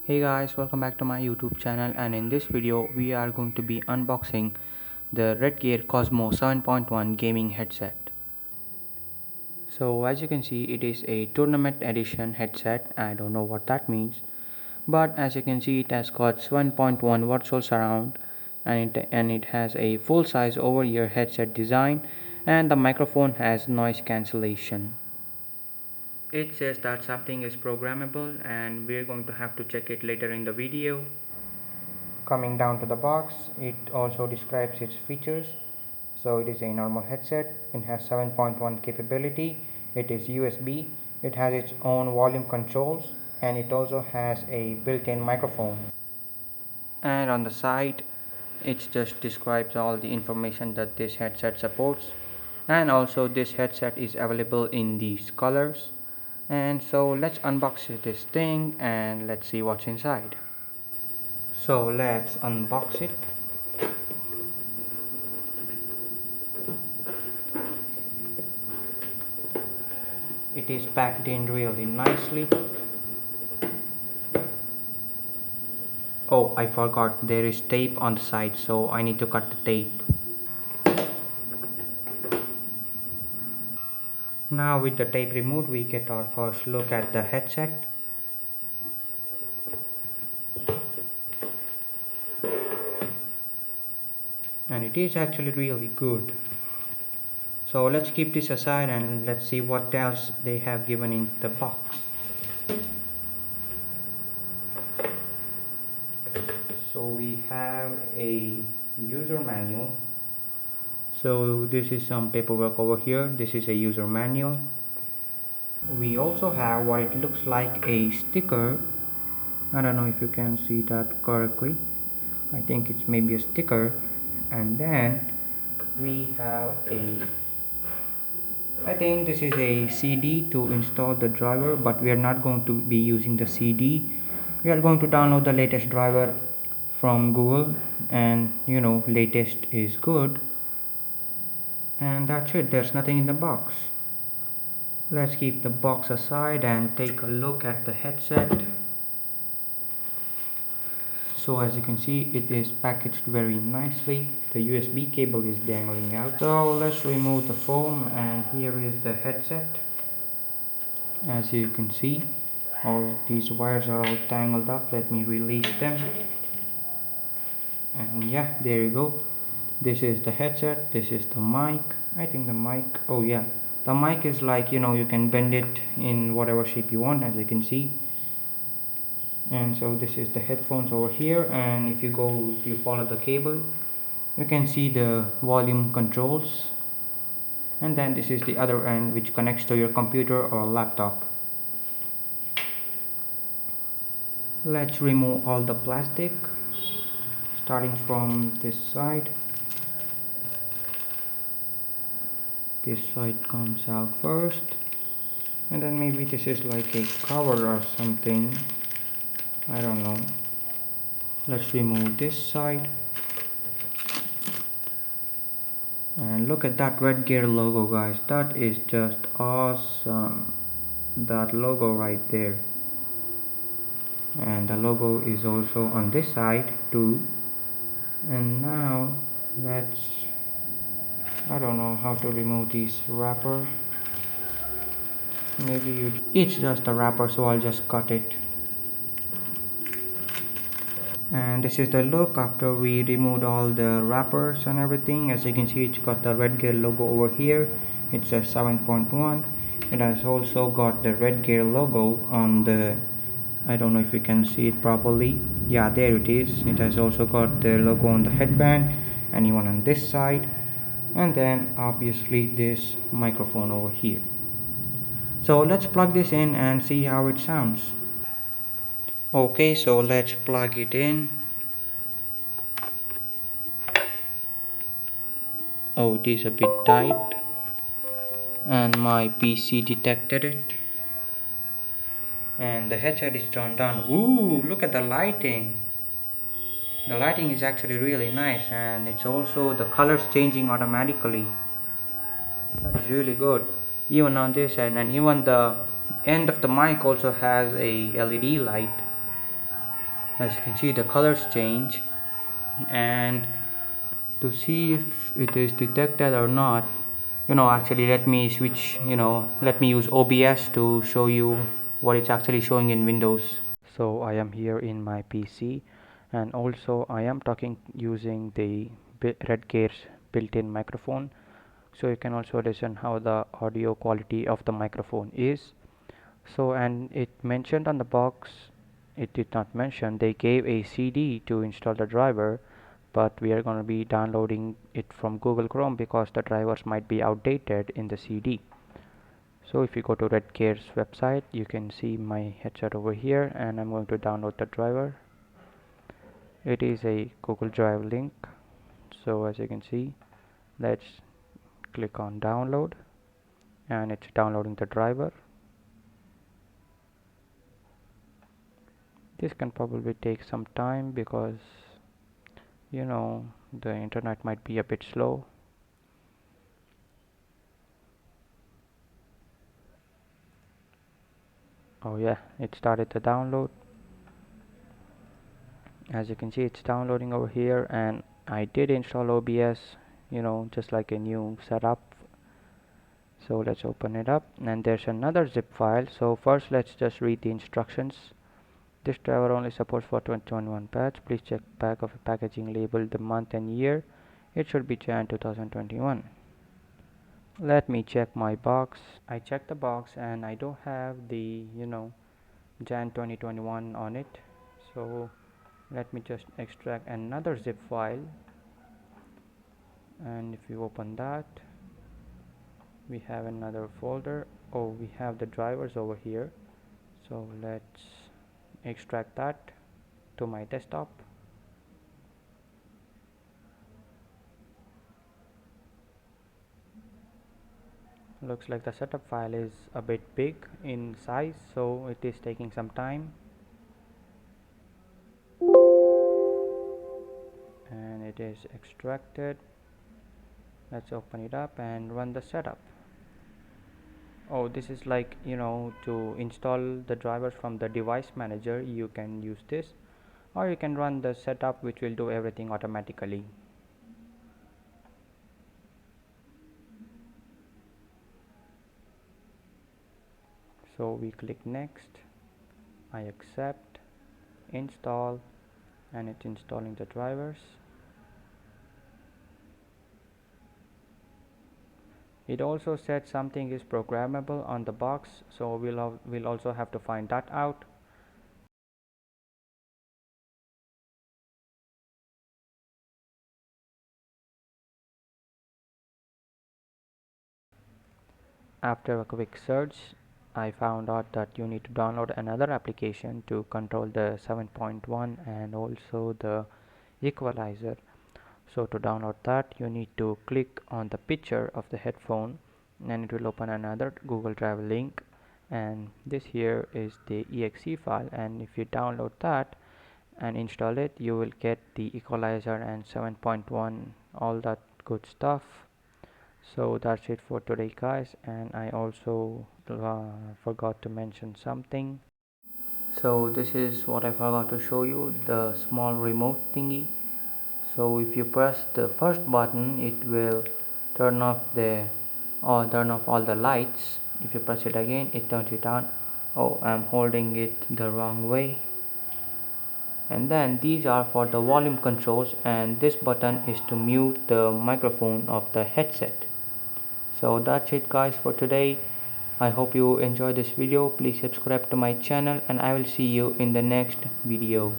Hey guys, welcome back to my YouTube channel, and in this video we are going to be unboxing the Redgear Cosmo 7.1 gaming headset. So as you can see, it is a tournament edition headset. I don't know what that means, but as you can see, it has got 7.1 virtual surround, and it has a full size over ear headset design, and the microphone has noise cancellation. It says that something is programmable, and we're going to have to check it later in the video. Coming down to the box, it also describes its features. So it is a normal headset. It has 7.1 capability. It is USB. It has its own volume controls, and it also has a built-in microphone. And on the side, it just describes all the information that this headset supports. And also this headset is available in these colors. And so let's unbox this thing and let's see what's inside. So let's unbox it. It is packed in really nicely. Oh, I forgot, there is tape on the side, so I need to cut the tape. Now with the tape removed, we get our first look at the headset. And it is actually really good. So let's keep this aside and let's see what else they have given in the box. So we have a user manual. So this is some paperwork over here. This is a user manual. We also have what it looks like a sticker. I don't know if you can see that correctly. I think it's maybe a sticker. And then we have I think this is a CD to install the driver, but we are not going to be using the CD. We are going to download the latest driver from Google, and latest is good. And that's it, there's nothing in the box. Let's keep the box aside and take a look at the headset. So as you can see, it is packaged very nicely. The USB cable is dangling out. So let's remove the foam, and here is the headset. As you can see, all these wires are all tangled up. Let me release them. And yeah, there you go. This is the headset. This is the mic. I think the mic, oh yeah, the mic is like, you can bend it in whatever shape you want, as you can see. And so this is the headphones over here, and if you follow the cable, you can see the volume controls. And then this is the other end, which connects to your computer or laptop. Let's remove all the plastic, starting from this side. This side comes out first, and then maybe this is like a cover or something, I don't know. Let's remove this side. And look at that Redgear logo, guys. That is just awesome. That logo right there. And the logo is also on this side too. And now I don't know how to remove this wrapper. It's just a wrapper, so I'll just cut it. And this is the look after we removed all the wrappers and everything. As you can see, it's got the Redgear logo over here. It says 7.1. It has also got the Redgear logo on the, I don't know if you can see it properly. Yeah, there it is. It has also got the logo on the headband, and even on this side. And then obviously this microphone over here. So let's plug this in and see how it sounds. Okay, so let's plug it in. Oh, it is a bit tight, and my PC detected it. And the headset is turned on. Ooh, look at the lighting. The lighting is actually really nice, and it's also the colors changing automatically. That's really good. Even on this end, and even the end of the mic also has a LED light. As you can see, the colors change, and to see if it is detected or not, actually let me switch, let me use OBS to show you what it's actually showing in Windows. So I am here in my PC, and also I am talking using the Redgear's built-in microphone, so you can also listen how the audio quality of the microphone is. So, and it mentioned on the box, it did not mention they gave a CD to install the driver, but we are going to be downloading it from Google Chrome because the drivers might be outdated in the CD. So if you go to Redgear's website, you can see my headset over here, and I'm going to download the driver. It is a Google Drive link. So as you can see, let's click on download, and it's downloading the driver. This can probably take some time because the internet might be a bit slow. Oh yeah, it started to download. As you can see, it's downloading over here, and I did install OBS, just like a new setup. So let's open it up, and there's another zip file. So first let's just read the instructions. This driver only supports for 2021 patch. Please check back of the packaging labeled the month and year. It should be Jan 2021. Let me check my box. I checked the box and I don't have the Jan 2021 on it. So let me just extract another zip file, and if you open that, we have another folder. Oh, we have the drivers over here. So let's extract that to my desktop. Looks like the setup file is a bit big in size, so it is taking some time, and it is extracted. Let's open it up and run the setup. Oh, this is like to install the drivers from the device manager. You can use this, or you can run the setup, which will do everything automatically. So we click next, I accept, install, and it's installing the drivers. It also said something is programmable on the box, so we'll also have to find that out. After a quick search, I found out that you need to download another application to control the 7.1 and also the equalizer. So to download that, you need to click on the picture of the headphone, and it will open another Google Drive link, and this here is the exe file, and if you download that and install it, you will get the equalizer and 7.1, all that good stuff. So that's it for today, guys, and I also forgot to mention something. So this is what I forgot to show you, the small remote thingy. So if you press the first button, it will turn off turn off all the lights. If you press it again, it turns it on. Oh, I'm holding it the wrong way. And then these are for the volume controls, and this button is to mute the microphone of the headset. So that's it, guys, for today. I hope you enjoyed this video. Please subscribe to my channel, and I will see you in the next video.